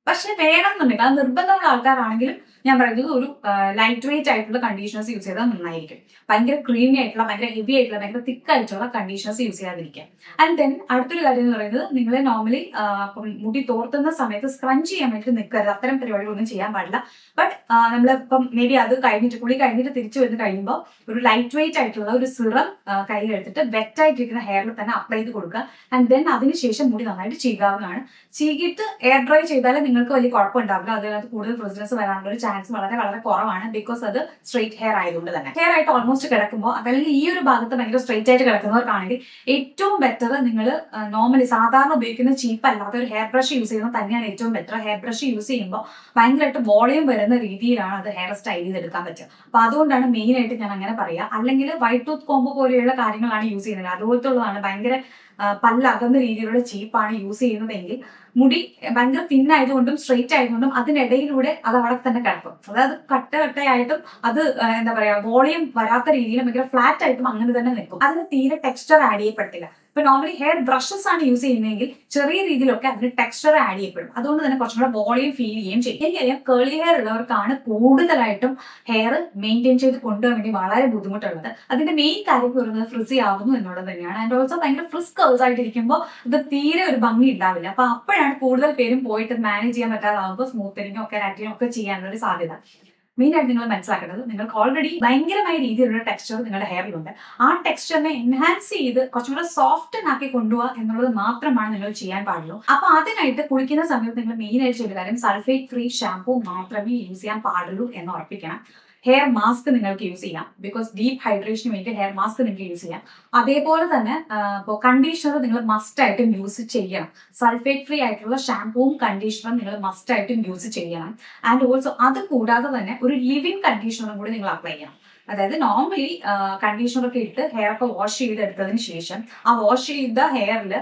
പക്ഷെ വേണമെന്നുണ്ടെങ്കിൽ അത് നിർബന്ധമുള്ള ആൾക്കാരാണെങ്കിലും ഞാൻ പറയുന്നത് ഒരു ലൈറ്റ് വെയിറ്റ് ആയിട്ടുള്ള കണ്ടീഷണേഴ്സ് യൂസ് ചെയ്താൽ നന്നായിരിക്കും. ഭയങ്കര ക്രീമി ആയിട്ടുള്ള ഭയങ്കര ഹെവി ആയിട്ടുള്ള ഭയങ്കര തിക്ക് ആയിട്ടുള്ള കണ്ടീഷണേഴ്സ് യൂസ് ചെയ്യാതിരിക്കുക. ആൻഡ് ദെൻ അടുത്തൊരു കാര്യം എന്ന് പറയുന്നത് നിങ്ങൾ നോർമലി മുടി തോർത്തുന്ന സമയത്ത് സ്ക്രഞ്ച് ചെയ്യാൻ വേണ്ടി നിൽക്കരുത്. അത്തരം പരിപാടികളൊന്നും ചെയ്യാൻ പാടില്ല. ബട്ട് നമ്മളിപ്പം മേ ബി അത് കഴിഞ്ഞിട്ട് കുളി കഴിഞ്ഞിട്ട് തിരിച്ചു വന്ന് കഴിയുമ്പോൾ ഒരു ലൈറ്റ് വെയിറ്റ് ആയിട്ടുള്ള ഒരു സിറം കയ്യിലെടുത്തിട്ട് വെറ്റ് ആയിട്ടിരിക്കുന്ന ഹെയറിൽ തന്നെ അപ്ലൈ ചെയ്ത് കൊടുക്കുക. ആൻഡ് ദെൻ അതിനുശേഷം മുടി നന്നായിട്ട് ചീകാവുന്നതാണ്. ചീകിയിട്ട് എയർ ഡ്രൈ ചെയ്താൽ നിങ്ങൾക്ക് വലിയ കുഴപ്പമുണ്ടാവില്ല. അതിനകത്ത് കൂടുതൽ ഫ്രിസിനെസ് വരാനുള്ള ഒരു ചാൻസ് വളരെ വളരെ കുറവാണ്. ബിക്കോസ് അത് സ്ട്രെയിറ്റ് ഹെയർ ആയതുകൊണ്ട് തന്നെ. ഹെയർ ആയിട്ട് ഓൾമോസ്റ്റ് കിടക്കുമ്പോൾ അതല്ലെങ്കിൽ ഈ ഒരു ഭാഗത്ത് ഭയങ്കര സ്ട്രെയിറ്റ് ആയിട്ട് കിടക്കുന്നവർക്കാണെങ്കിൽ ഏറ്റവും ബെറ്റർ നിങ്ങൾ നോർമലി സാധാരണ ഉപയോഗിക്കുന്ന ചീപ്പ് അല്ലാത്ത ഒരു ഹെയർ ബ്രഷ് യൂസ് ചെയ്യുന്നത് തന്നെയാണ് ഏറ്റവും ബെറ്റർ. ഹെയർ ബ്രഷ് യൂസ് ചെയ്യുമ്പോൾ ഭയങ്കരമായിട്ട് വോളിയം വരുന്ന രീതിയിലാണ് അത് ഹെയർ സ്റ്റൈൽ ചെയ്തെടുക്കാൻ പറ്റുക. അപ്പൊ അതുകൊണ്ടാണ് മെയിൻ ആയിട്ട് ഞാൻ അങ്ങനെ പറയുക. അല്ലെങ്കിൽ വൈറ്റ് ടൂത്ത് കോംബോ പോലെയുള്ള കാര്യങ്ങളാണ് യൂസ് ചെയ്യുന്നത്, അതുപോലത്തെ ഉള്ളതാണ് ഭയങ്കര പല്ലകന്ന രീതിയിലുള്ള ചീപ്പാണ് യൂസ് ചെയ്യുന്നതെങ്കിൽ മുടി ഭയങ്കര തിന്നായതുകൊണ്ടും സ്ട്രെയിറ്റ് ആയതുകൊണ്ടും അതിനിടയിലൂടെ അത് അവിടെ തന്നെ കിടക്കും. അതായത് കട്ടയായിട്ടും അത് എന്താ പറയാ വോളിയം വരാത്ത രീതിയിലും ഭയങ്കര ഫ്ലാറ്റ് ആയിട്ടും അങ്ങനെ തന്നെ നിൽക്കും. അതിന് തീരെ ടെക്സ്ചർ ആഡ് ചെയ്യപ്പെട്ടില്ല. ഇപ്പൊ നോർമലി ഹെയർ ബ്രഷസ് ആണ് യൂസ് ചെയ്യുന്നതെങ്കിൽ ചെറിയ രീതിയിലൊക്കെ അതിന് ടെക്സ്ചർ ആഡ് ചെയ്യപ്പെടും. അതുകൊണ്ട് തന്നെ കുറച്ചും കൂടെ വോളിയം ഫീൽ ചെയ്യുകയും ചെയ്യും. എനിക്കറിയാം കേളി ഹെയർ ഉള്ളവർക്കാണ് കൂടുതലായിട്ടും ഹെയർ മെയിൻറ്റെയിൻ ചെയ്ത് കൊണ്ടുപോകാൻ വേണ്ടി വളരെ ബുദ്ധിമുട്ടുള്ളത്. അതിന്റെ മെയിൻ കാര്യം പറയുന്നത് ഫ്രിസി ആവുന്നു എന്നുള്ളത് തന്നെയാണ്. ആൻഡ് ഓൾസോ ഭയങ്കര ഫ്രിസ് കേൾസ് ആയിട്ടിരിക്കുമ്പോൾ ഇത് തീരെ ഒരു ഭംഗി ഉണ്ടാവില്ല. അപ്പൊ അപ്പോഴാണ് കൂടുതൽ പേരും പോയിട്ട് മാനേജ് ചെയ്യാൻ പറ്റാതാവുമ്പോൾ സ്മൂത്തനിങ്ങോ കെരാറ്റിനോ ഒക്കെ ചെയ്യാനുള്ള ഒരു സാധ്യത. മെയിൻ ആയിട്ട് നിങ്ങൾ മനസ്സിലാക്കേണ്ടത് നിങ്ങൾക്ക് ഓൾറെഡി ഭയങ്കരമായ രീതിയിലുള്ള ടെക്സ്ചർ നിങ്ങളുടെ ഹെയറിലുണ്ട്. ആ ടെക്സ്ചറിനെ എൻഹാൻസ് ചെയ്ത് കുറച്ചും കൂടെ സോഫ്റ്റൻ ആക്കി കൊണ്ടുപോകുക എന്നുള്ളത് മാത്രമാണ് നിങ്ങൾ ചെയ്യാൻ പാടുള്ളൂ. അപ്പൊ അതിനായിട്ട് കുളിക്കുന്ന സമയത്ത് നിങ്ങൾ മെയിൻ ആയിട്ട് ചെയ്ത കാര്യം സൾഫേറ്റ് ഫ്രീ ഷാംപൂ മാത്രമേ യൂസ് ചെയ്യാൻ പാടുള്ളൂ എന്ന് ഉറപ്പിക്കണം. ഹെയർ മാസ്ക് നിങ്ങൾക്ക് യൂസ് ചെയ്യാം, ബിക്കോസ് ഡീപ്പ് ഹൈഡ്രേഷന് വേണ്ടി ഹെയർ മാസ്ക് നിങ്ങൾക്ക് യൂസ് ചെയ്യാം. അതേപോലെ തന്നെ ഇപ്പോൾ കണ്ടീഷണർ നിങ്ങൾ മസ്റ്റ് ആയിട്ടും യൂസ് ചെയ്യണം. സൾഫേറ്റ് ഫ്രീ ആയിട്ടുള്ള ഷാംപൂവും കണ്ടീഷണറും നിങ്ങൾ മസ്റ്റ് ആയിട്ടും യൂസ് ചെയ്യണം. ആൻഡ് ഓൾസോ അത് കൂടാതെ തന്നെ ഒരു ലിവിങ് കണ്ടീഷണറും കൂടി നിങ്ങൾ അപ്ലൈ ചെയ്യണം. അതായത് നോർമലി കണ്ടീഷണറൊക്കെ ഇട്ട് ഹെയർ ഒക്കെ വാഷ് ചെയ്തെടുത്തതിന് ശേഷം ആ വാഷ് ചെയ്ത ഹെയറിൽ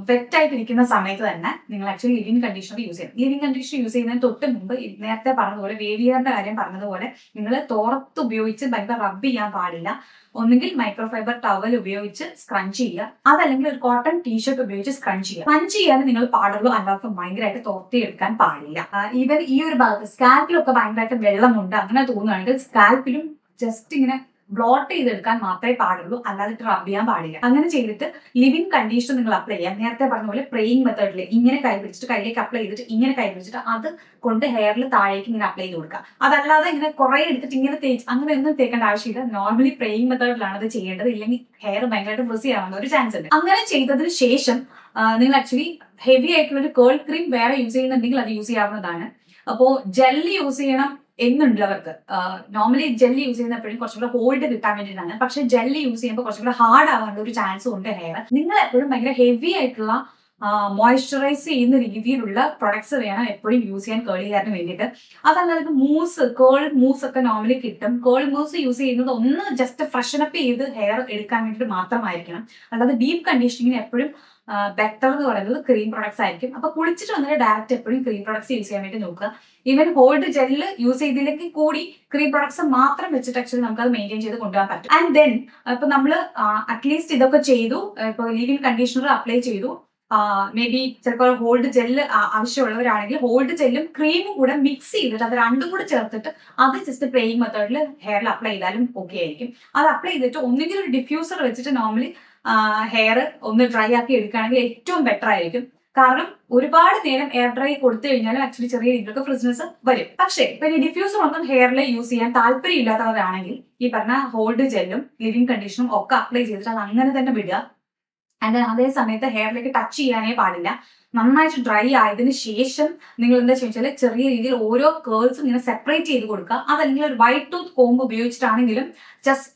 വെറ്റായിട്ടിരിക്കുന്ന സമയത്ത് തന്നെ നിങ്ങൾ ആക്ച്വലി ലിവിങ് കണ്ടീഷണർ യൂസ് ചെയ്യണം. ലിവിങ് കണ്ടീഷണർ യൂസ് ചെയ്യുന്നതിന് തൊട്ട് മുമ്പ് നേരത്തെ പറഞ്ഞതുപോലെ വേവി ഹെയറിന്റെ കാര്യം പറഞ്ഞതുപോലെ നിങ്ങൾ തോർത്ത് ഉപയോഗിച്ച് ഭയങ്കര റബ്ബ് ചെയ്യാൻ പാടില്ല. ഒന്നുകിൽ മൈക്രോഫൈബർ ടവൽ ഉപയോഗിച്ച് സ്ക്രഞ്ച് ചെയ്യുക, അതല്ലെങ്കിൽ ഒരു കോട്ടൺ ടീഷർട്ട് ഉപയോഗിച്ച് സ്ക്രഞ്ച് ചെയ്യുക. സ്ക്രഞ്ച് ചെയ്യാൻ നിങ്ങൾ പാടുള്ളൂ, അല്ലാത്ത ഭയങ്കരമായിട്ട് തോർത്തി എടുക്കാൻ പാടില്ല. ഈവൻ ഈ ഒരു ഭാഗത്ത് സ്കാൽപ്പിലൊക്കെ ഭയങ്കരമായിട്ട് വെള്ളമുണ്ട് അങ്ങനെ തോന്നുകയാണെങ്കിൽ സ്കാൽപ്പിലും ജസ്റ്റ് ഇങ്ങനെ ബ്ലോട്ട് ചെയ്തെടുക്കാൻ മാത്രമേ പാടുള്ളൂ, അല്ലാതെ റബ് ചെയ്യാൻ പാടില്ല. അങ്ങനെ ചെയ്തിട്ട് ലിവിങ് കണ്ടീഷണർ നിങ്ങൾ അപ്ലൈ ചെയ്യാം. നേരത്തെ പറഞ്ഞ പോലെ പ്രേയിങ് മെത്തേഡിൽ ഇങ്ങനെ കൈ പിടിച്ചിട്ട് കയ്യിലേക്ക് അപ്ലൈ ചെയ്തിട്ട് ഇങ്ങനെ കൈ പിടിച്ചിട്ട് അത് കൊണ്ട് ഹെയറിൽ താഴേക്ക് ഇങ്ങനെ അപ്ലൈ ചെയ്ത് കൊടുക്കുക. അതല്ലാതെ ഇങ്ങനെ കുറെ എടുത്തിട്ട് ഇങ്ങനെ തേച്ച് അങ്ങനെ ഒന്നും തേക്കേണ്ട ആവശ്യമില്ല. നോർമലി പ്രേയിങ് മെത്തേഡിലാണ് അത് ചെയ്യേണ്ടത്, ഇല്ലെങ്കിൽ ഹെയർ ഭയങ്കരമായിട്ട് ഫ്രിസി ആവാനുള്ള ഒരു ചാൻസ് ഉണ്ട്. അങ്ങനെ ചെയ്തതിന് ശേഷം നിങ്ങൾ ആക്ച്വലി ഹെവി ആയിട്ടുള്ള ഒരു കേൾ ക്രീം വേറെ യൂസ് ചെയ്യുന്നുണ്ടെങ്കിൽ അത് യൂസ് ചെയ്യാവുന്നതാണ്. അപ്പോൾ ജെല്ലി യൂസ് ചെയ്യണം എന്നുള്ളവർക്ക് നോർമലി ജെല്ലി യൂസ് ചെയ്യുന്ന എപ്പോഴും കുറച്ചുകൂടെ ഹോൾഡ് കിട്ടാൻ വേണ്ടിയിട്ടാണ്. പക്ഷെ ജെല്ലി യൂസ് ചെയ്യുമ്പോൾ കുറച്ചുകൂടെ ഹാർഡ് ആവാനുള്ള ഒരു ചാൻസും ഉണ്ട് ഹെയർ. നിങ്ങൾ എപ്പോഴും ഭയങ്കര ഹെവി ആയിട്ടുള്ള മോയ്സ്ചറൈസ് ചെയ്യുന്ന രീതിയിലുള്ള പ്രൊഡക്ട്സ് വേണം എപ്പോഴും യൂസ് ചെയ്യാൻ കേളി ഹെയറിന് വേണ്ടിയിട്ട്. അതല്ലാതെ മൂസ് കേൾ മൂസ് ഒക്കെ നോർമലി കിട്ടും. കേൾ മൂസ് യൂസ് ചെയ്യുന്നത് ഒന്ന് ജസ്റ്റ് ഫ്രഷനപ്പ് ചെയ്ത് ഹെയർ എടുക്കാൻ വേണ്ടിയിട്ട് മാത്രമായിരിക്കണം. അല്ലാതെ ഡീപ്പ് കണ്ടീഷനിങ്ങിന് എപ്പോഴും ബെറ്റർ എന്ന് പറയുന്നത് ക്രീം പ്രൊഡക്ട്സ് ആയിരിക്കും. അപ്പൊ കുളിച്ചിട്ട് വന്നിട്ട് ഡയറക്റ്റ് എപ്പോഴും ക്രീം പ്രൊഡക്ട്സ് യൂസ് ചെയ്യാൻ വേണ്ടി നോക്കുക. ഈവൻ ഹോൾഡ് ജെല്ല് യൂസ് ചെയ്തില്ലെങ്കിൽ കൂടി ക്രീം പ്രൊഡക്ട്സ് മാത്രം വെച്ചിട്ട് ആക്ച്വലി നമുക്ക് അത് മെയിൻറ്റെയിൻ ചെയ്ത് കൊണ്ടുപോകാൻ പറ്റും. ആൻഡ് ദെൻ ഇപ്പൊ നമ്മൾ അറ്റ്ലീസ്റ്റ് ഇതൊക്കെ ചെയ്തു, ഇപ്പൊ ലീവിങ് കണ്ടീഷണർ അപ്ലൈ ചെയ്തു, മേ ബി ചിലപ്പോൾ ഹോൾഡ് ജെല്ല് ആവശ്യമുള്ളവരാണെങ്കിൽ ഹോൾഡ് ജെല്ലും ക്രീമും കൂടെ മിക്സ് ചെയ്തിട്ട് അത് രണ്ടും കൂടെ ചേർത്തിട്ട് അത് ജസ്റ്റ് പ്ലേയിങ് മെത്തേഡിൽ ഹെയറിൽ അപ്ലൈ ചെയ്താലും ഓക്കെ ആയിരിക്കും. അത് അപ്ലൈ ചെയ്തിട്ട് ഒന്നുകിൽ ഒരു ഡിഫ്യൂസർ വെച്ചിട്ട് നോർമലി ഹെയർ ഒന്ന് ഡ്രൈ ആക്കി എടുക്കുകയാണെങ്കിൽ ഏറ്റവും ബെറ്റർ ആയിരിക്കും. കാരണം ഒരുപാട് നേരം എയർ ഡ്രൈ കൊടുത്തു കഴിഞ്ഞാൽ ആക്ച്വലി ചെറിയ രീതിയിലൊക്കെ ഫ്രിസ്നെസ് വരും. പക്ഷേ ഇപ്പൊ ഈ ഡിഫ്യൂസർ ഒന്നും ഹെയറിൽ യൂസ് ചെയ്യാൻ താല്പര്യം ഇല്ലാത്തവരാണെങ്കിൽ ഈ പറഞ്ഞ ഹോൾഡ് ജെല്ലും ലിവിങ് കണ്ടീഷനും ഒക്കെ അപ്ലൈ ചെയ്തിട്ട് അത് അങ്ങനെ തന്നെ വിടുക. ആൻഡ് അതേ സമയത്ത് ഹെയറിലേക്ക് ടച്ച് ചെയ്യാനേ പാടില്ല. നന്നായിട്ട് ഡ്രൈ ആയതിനു ശേഷം നിങ്ങൾ എന്താ ചോദിച്ചാൽ ചെറിയ രീതിയിൽ ഓരോ കേൾസും ഇങ്ങനെ സെപ്പറേറ്റ് ചെയ്ത് കൊടുക്കുക. അതല്ലെങ്കിൽ ഒരു വൈറ്റ് ടൂത്ത് കോംബ് ഉപയോഗിച്ചിട്ടാണെങ്കിലും ജസ്റ്റ്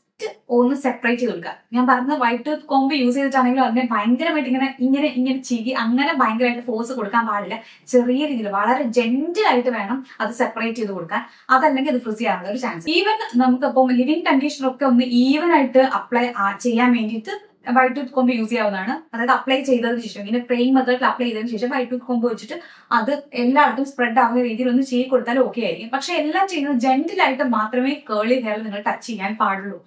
ഒന്ന് സെപ്പറേറ്റ് ചെയ്ത് കൊടുക്കുക. ഞാൻ പറഞ്ഞ വൈറ്റ് ടൂത്ത് കോംബ് യൂസ് ചെയ്തിട്ടാണെങ്കിലും അതിനെ ഭയങ്കരമായിട്ട് ഇങ്ങനെ ഇങ്ങനെ ഇങ്ങനെ ചിരി അങ്ങനെ ഭയങ്കരമായിട്ട് ഫോഴ്സ് കൊടുക്കാൻ പാടില്ല. ചെറിയ രീതിയിൽ വളരെ ജെന്റിൽ ആയിട്ട് വേണം അത് സെപ്പറേറ്റ് ചെയ്ത് കൊടുക്കാൻ. അതല്ലെങ്കിൽ അത് ഫ്രിസി ആവാനുള്ള ഒരു ചാൻസ്. ഈവൻ നമുക്കിപ്പോൾ ലിവിങ് കണ്ടീഷണർ ഒക്കെ ഒന്ന് ഈവൻ ആയിട്ട് അപ്ലൈ ചെയ്യാൻ വേണ്ടിയിട്ട് വൈറ്റ് ടൂത്ത് കോംബ് യൂസ് ചെയ്യാവുന്നതാണ്. അതായത് അപ്ലൈ ചെയ്തതിന് ശേഷം ഇങ്ങനെ പ്ലേയിങ് മെത്തേഡിൽ അപ്ലൈ ചെയ്തതിന് ശേഷം വൈറ്റ് ടൂത്ത് കോംബ് വെച്ചിട്ട് അത് എല്ലായിടത്തും സ്പ്രെഡ് ആവുന്ന രീതിയിൽ ഒന്ന് ചെയ്ത് കൊടുത്താൽ ഓക്കെ ആയിരിക്കും. പക്ഷെ എല്ലാം ചെയ്യുന്നത് ജെന്റിലായിട്ട് മാത്രമേ കേളി ഹെയർ നിങ്ങൾ ടച്ച് ചെയ്യാൻ പാടുള്ളൂ.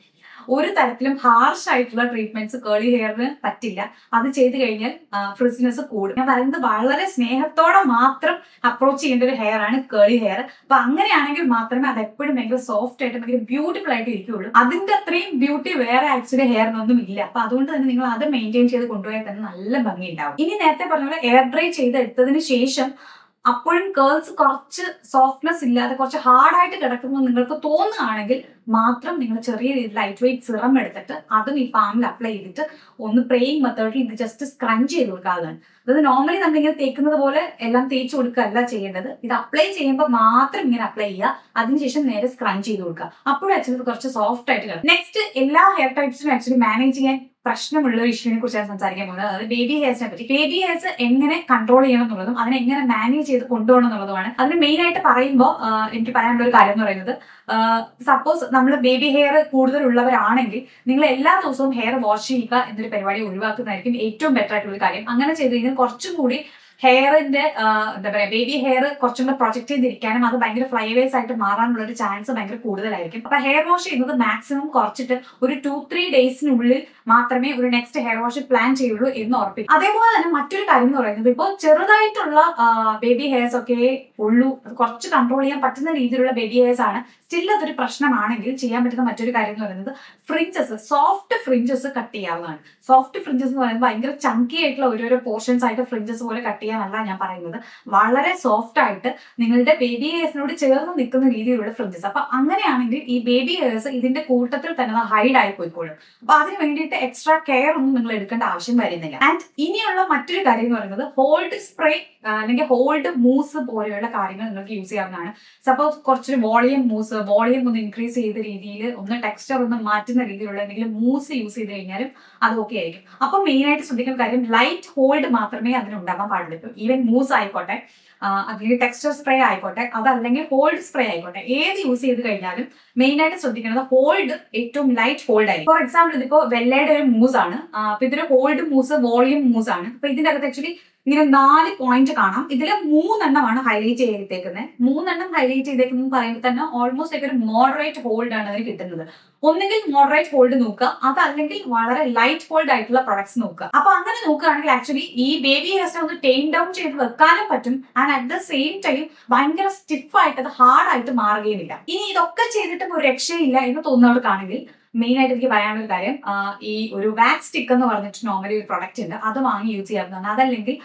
ഒരു തരത്തിലും ഹാർഷ് ആയിട്ടുള്ള ട്രീറ്റ്മെന്റ്സ് കേളി ഹെയറിന് പറ്റില്ല. അത് ചെയ്ത് കഴിഞ്ഞാൽ ഫ്രിസിനെസ് കൂടും. ഞാൻ പറയുന്നത് വളരെ സ്നേഹത്തോടെ മാത്രം അപ്രോച്ച് ചെയ്യേണ്ട ഒരു ഹെയർ ആണ് കേളി ഹെയർ. അപ്പൊ അങ്ങനെയാണെങ്കിൽ മാത്രമേ അത് എപ്പോഴും ഭയങ്കര സോഫ്റ്റ് ആയിട്ട് ഭയങ്കര ബ്യൂട്ടിഫുൾ ആയിട്ട് ഇരിക്കുകയുള്ളൂ. അതിന്റെ അത്രയും ബ്യൂട്ടി വേറെ ആക്ച്വലി ഹെയറിനൊന്നും ഇല്ല. അപ്പൊ അതുകൊണ്ട് തന്നെ നിങ്ങൾ അത് മെയിൻറ്റെയിൻ ചെയ്ത് കൊണ്ടുപോയാൽ തന്നെ നല്ല ഭംഗി ഉണ്ടാവും. ഇനി നേരത്തെ പറഞ്ഞ പോലെ എയർ ഡ്രൈ ചെയ്തെടുത്തതിന് ശേഷം അപ്പോഴും കേൾസ് കുറച്ച് സോഫ്റ്റ്നെസ് ഇല്ലാതെ കുറച്ച് ഹാർഡായിട്ട് കിടക്കുന്നു നിങ്ങൾക്ക് തോന്നുകയാണെങ്കിൽ മാത്രം നിങ്ങൾ ചെറിയ രീതിയിൽ ലൈറ്റ് വെയിറ്റ് സിറം എടുത്തിട്ട് അതും ഈ പാമിൽ അപ്ലൈ ചെയ്തിട്ട് ഒന്ന് പ്രേയിങ് മെത്തേഡിൽ ഇത് ജസ്റ്റ് സ്ക്രഞ്ച് ചെയ്ത് കൊടുക്കാവുന്നതാണ്. അതായത് നോർമലി നമ്മളിങ്ങനെ തേക്കുന്നത് പോലെ എല്ലാം തേച്ച് കൊടുക്കുകയല്ല ചെയ്യേണ്ടത്. ഇത് അപ്ലൈ ചെയ്യുമ്പോൾ മാത്രം ഇങ്ങനെ അപ്ലൈ ചെയ്യുക, അതിനുശേഷം നേരെ സ്ക്രഞ്ച് ചെയ്ത് കൊടുക്കുക. അപ്പോഴും ആക്ച്വലി കുറച്ച് സോഫ്റ്റ് ആയിട്ട് കിടക്കും. നെക്സ്റ്റ് എല്ലാ ഹെയർ ടൈപ്സിനും ആക്ച്വലി മാനേജ് ചെയ്യാൻ പ്രശ്നമുള്ള ഒരു ഇഷ്യൂവിനെ കുറിച്ചാണ് സംസാരിക്കാൻ പോകുന്നത്. അതായത് ബേബി ഹെയർസിനെ പറ്റി. ബേബി ഹെയർസ് എങ്ങനെ കൺട്രോൾ ചെയ്യണം എന്നുള്ളതും അതിനെ എങ്ങനെ മാനേജ് ചെയ്ത് കൊണ്ടുപോകണം എന്നുള്ളതുമാണ്. അതിന് മെയിൻ ആയിട്ട് പറയുമ്പോൾ എനിക്ക് പറയാനുള്ള ഒരു കാര്യം എന്ന് പറയുന്നത്, സപ്പോസ് നമ്മൾ ബേബി ഹെയർ കൂടുതലുള്ളവരാണെങ്കിൽ നിങ്ങൾ എല്ലാ ദിവസവും ഹെയർ വാഷ് ചെയ്യുക എന്നൊരു പരിപാടി ഒഴിവാക്കുന്നതായിരിക്കും ഏറ്റവും ബെറ്റർ ആയിട്ടുള്ള ഒരു കാര്യം. അങ്ങനെ ചെയ്ത് കഴിഞ്ഞാൽ കുറച്ചും കൂടി ഹെയറിന്റെ എന്താ പറയാ ബേബി ഹെയർ കുറച്ചും കൂടെ പ്രൊജക്ട് ചെയ്തിരിക്കാനും അത് ഭയങ്കര ഫ്ലൈവേസ് ആയിട്ട് മാറാനുള്ള ഒരു ചാൻസ് ഭയങ്കര കൂടുതലായിരിക്കും. അപ്പൊ ഹെയർ വാഷ് ചെയ്യുന്നത് മാക്സിമം കുറച്ചിട്ട് ഒരു 2-3 ഡേയ്സിനുള്ളിൽ മാത്രമേ ഒരു നെക്സ്റ്റ് ഹെയർ വാഷ് പ്ലാൻ ചെയ്യുള്ളൂ എന്ന് ഉറപ്പിക്കും. അതേപോലെ തന്നെ മറ്റൊരു കാര്യം എന്ന് പറയുന്നത്, ഇപ്പോൾ ചെറുതായിട്ടുള്ള ബേബി ഹെയർസ് ഒക്കെ ഉള്ളൂ, കുറച്ച് കൺട്രോൾ ചെയ്യാൻ പറ്റുന്ന രീതിയിലുള്ള ബേബി ഹെയർസ് ആണ്, സ്റ്റിൽ അതൊരു പ്രശ്നമാണെങ്കിൽ ചെയ്യാൻ പറ്റുന്ന മറ്റൊരു കാര്യം എന്ന് പറയുന്നത് ഫ്രിഞ്ചസ്, സോഫ്റ്റ് ഫ്രിഞ്ചസ് കട്ട് ചെയ്യാവുന്നതാണ്. സോഫ്റ്റ് ഫ്രിഞ്ചസ് എന്ന് പറയുന്നത് ഭയങ്കര ചങ്കി ആയിട്ടുള്ള ഓരോരോ പോർഷൻസ് ആയിട്ട് ഫ്രിഞ്ചസ് പോലെ കട്ട് ചെയ്യാനല്ല ഞാൻ പറയുന്നത്. വളരെ സോഫ്റ്റ് ആയിട്ട് നിങ്ങളുടെ ബേബി ഹെയർസിനോട് ചേർന്ന് നിൽക്കുന്ന രീതിയിലുള്ള ഫ്രിഞ്ചസ്. അപ്പൊ അങ്ങനെയാണെങ്കിൽ ഈ ബേബി ഹെയർസ് ഇതിന്റെ കൂട്ടത്തിൽ തന്നെ ഹൈഡ് ആയി പോയിക്കോളും. അപ്പൊ അതിന് വേണ്ടിയിട്ട് എക്സ്ട്രാ കെയർ ഒന്നും നിങ്ങൾ എടുക്കേണ്ട ആവശ്യം വരുന്നില്ല. ആൻഡ് ഇനിയുള്ള മറ്റൊരു കാര്യം എന്ന് പറയുന്നത് ഹോൾഡ് സ്പ്രേ അല്ലെങ്കിൽ ഹോൾഡ് മൂസ് പോലെയുള്ള കാര്യങ്ങൾ നിങ്ങൾക്ക് യൂസ് ചെയ്യാവുന്നതാണ്. സപ്പോസ് കുറച്ചൊരു വോളിയം ഒന്ന് ഇൻക്രീസ് ചെയ്ത രീതിയിൽ ഒന്ന് ടെക്സ്ചർ ഒന്ന് മാറ്റുന്ന രീതിയിലുള്ള എന്തെങ്കിലും മൂസ് യൂസ് ചെയ്ത് കഴിഞ്ഞാലും അത് ഓക്കെ ആയിരിക്കും. അപ്പൊ മെയിൻ ആയിട്ട് ശ്രദ്ധിക്കുന്ന കാര്യം ലൈറ്റ് ഹോൾഡ് മാത്രമേ അതിനുണ്ടാകാൻ പാടുള്ളൂ. ഈവൻ മൂസ് ആയിക്കോട്ടെ, അല്ലെങ്കിൽ ടെക്സ്ചർ സ്പ്രേ ആയിക്കോട്ടെ, അതല്ലെങ്കിൽ ഹോൾഡ് സ്പ്രേ ആയിക്കോട്ടെ, ഏത് യൂസ് ചെയ്ത് കഴിഞ്ഞാലും മെയിൻ ആയിട്ട് ശ്രദ്ധിക്കുന്നത് ഹോൾഡ് ഏറ്റവും ലൈറ്റ് ഹോൾഡ് ആയിരിക്കും. ഫോർ എക്സാമ്പിൾ ഇതിപ്പോ വെള്ളയുടെ ഒരു മൂസ് ആണ്, അപ്പൊ ഇതൊരു ഹോൾഡ് മൂസ് വോളിയം മൂസ് ആണ്. അപ്പൊ ഇതിന്റെ അകത്ത് ആക്ച്വലി ഇങ്ങനെ 4 പോയിന്റ് കാണാം. ഇതില് 3 ഹൈലൈറ്റ് ചെയ്തേക്കുന്നത്. 3 ഹൈലൈറ്റ് ചെയ്തേക്കുന്നത് പറയുമ്പോൾ തന്നെ ഓൾമോസ്റ്റ് ഒരു മോഡറേറ്റ് ഹോൾഡ് ആണ് അതിന് കിട്ടുന്നത്. ഒന്നുകിൽ മോഡറേറ്റ് ഹോൾഡ് നോക്കുക, അതല്ലെങ്കിൽ വളരെ ലൈറ്റ് ഹോൾഡ് ആയിട്ടുള്ള പ്രൊഡക്ട്സ് നോക്കുക. അപ്പൊ അങ്ങനെ നോക്കുകയാണെങ്കിൽ ആക്ച്വലി ഈ ബേബി ഹെയർസിനെ ഒന്ന് ടേൺ ഡൗൺ ചെയ്ത് വെക്കാനും പറ്റും. And at the same time ഭയങ്കര സ്റ്റിഫ് ആയിട്ട് അത് ഹാർഡ് ആയിട്ട് മാറുകയുമില്ല. ഇനി ഇതൊക്കെ ചെയ്തിട്ടും ഒരു രക്ഷയില്ല എന്ന് തോന്നുന്നവർക്കാണെങ്കിൽ മെയിൻ ആയിട്ട് എനിക്ക് പറയാനുള്ള കാര്യം, ഈ ഒരു വാക്സ് സ്റ്റിക്ക് എന്ന് പറഞ്ഞിട്ട് നോർമലി ഒരു പ്രൊഡക്റ്റ് ഉണ്ട്, അത് വാങ്ങി യൂസ് ചെയ്യാവുന്നതാണ്. അതല്ലെങ്കിൽ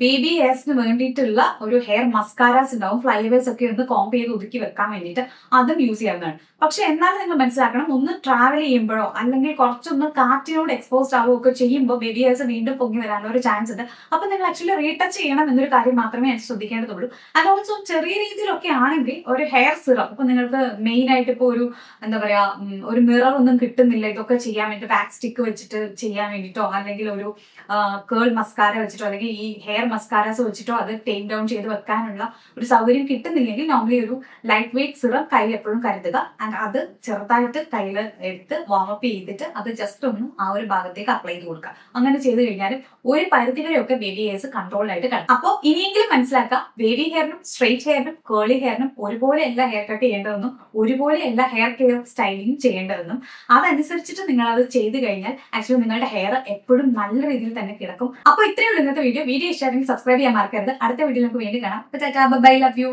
ബേബി ഹെയർസിന് വേണ്ടിയിട്ടുള്ള ഒരു ഹെയർ മസ്കാരാസ് ഉണ്ടാവും, ഫ്ലൈവേഴ്സ് ഒക്കെ ഒന്ന് കോംപ് ചെയ്ത് ഒതുക്കി വെക്കാൻ വേണ്ടിയിട്ട്, അതും യൂസ് ചെയ്യാവുന്നതാണ്. പക്ഷെ എന്നാലും നിങ്ങൾ മനസ്സിലാക്കണം, ഒന്ന് ട്രാവൽ ചെയ്യുമ്പോഴോ അല്ലെങ്കിൽ കുറച്ചൊന്ന് കാറ്റിനോട് എക്സ്പോസ്ഡ് ആവുകയൊക്കെ ചെയ്യുമ്പോൾ ബേബി ഹെയർസ് വീണ്ടും പൊങ്ങി വരാനുള്ള ഒരു ചാൻസ് ഉണ്ട്. അപ്പൊ നിങ്ങൾ ആക്ച്വലി റീടച്ച് ചെയ്യണം എന്നൊരു കാര്യം മാത്രമേ അത് ശ്രദ്ധിക്കേണ്ടതുള്ളൂ. ആൻഡ് ഓൾസോ ചെറിയ രീതിയിലൊക്കെ ആണെങ്കിൽ ഒരു ഹെയർ സിറം, ഇപ്പൊ നിങ്ങൾക്ക് മെയിൻ ആയിട്ട് ഇപ്പോൾ ഒരു എന്താ പറയാ ഒരു മിറർ ഒന്നും കിട്ടുന്നില്ല ഇതൊക്കെ ചെയ്യാൻ വേണ്ടി, വാക്സ് സ്റ്റിക്ക് വെച്ചിട്ട് ചെയ്യാൻ വേണ്ടിട്ടോ അല്ലെങ്കിൽ ഒരു കേൾ മസ്കാര വെച്ചിട്ടോ അല്ലെങ്കിൽ ഈ ഹെയർ മസ്കാരാസ് വെച്ചിട്ടോ അത് ടേൺ ഡൗൺ ചെയ്ത് വെക്കാനുള്ള ഒരു സൗകര്യം കിട്ടുന്നില്ലെങ്കിൽ നോർമലി ഒരു ലൈറ്റ് വെയിറ്റ് സിറം കയ്യിൽ എപ്പോഴും കരുതുക. ആൻഡ് അത് ചെറുതായിട്ട് കയ്യിൽ എടുത്ത് വാമപ്പ് ചെയ്തിട്ട് അത് ജസ്റ്റ് ഒന്ന് ആ ഒരു ഭാഗത്തേക്ക് അപ്ലൈ ചെയ്ത് കൊടുക്കുക. അങ്ങനെ ചെയ്ത് കഴിഞ്ഞാൽ ഒരു പരിധി വരെയൊക്കെ ബേബി ഹെയർസ് കൺട്രോൾഡ് ആയിട്ട് കാണും. അപ്പോൾ ഇനിയെങ്കിലും മനസ്സിലാക്കുക, ബേബി ഹെയറിനും സ്ട്രെയിറ്റ് ഹെയറിനും കേളി ഹെയറിനും ഒരുപോലെ എല്ലാ ഹെയർ കട്ട് ചെയ്യേണ്ടതെന്നും ഒരുപോലെ എല്ലാ ഹെയർ കെയർ സ്റ്റൈലിങ്ങും ചെയ്യേണ്ടതെന്നും അതനുസരിച്ചിട്ട് നിങ്ങൾ അത് ചെയ്ത് കഴിഞ്ഞാൽ ആക്ച്വലി നിങ്ങളുടെ ഹെയർ എപ്പോഴും നല്ല രീതിയിൽ തന്നെ കിടക്കും. അപ്പോൾ ഇത്രയേ ഉള്ളൂ ഇന്നത്തെ വീഡിയോ. വീഡിയോ ഇഷ്ടമാണെങ്കിൽ സബ്സ്ക്രൈബ് ചെയ്യാൻ മറക്കരുത്. അടുത്ത വീഡിയോ നമുക്ക് വേണ്ടി കാണാം. Bye, love U.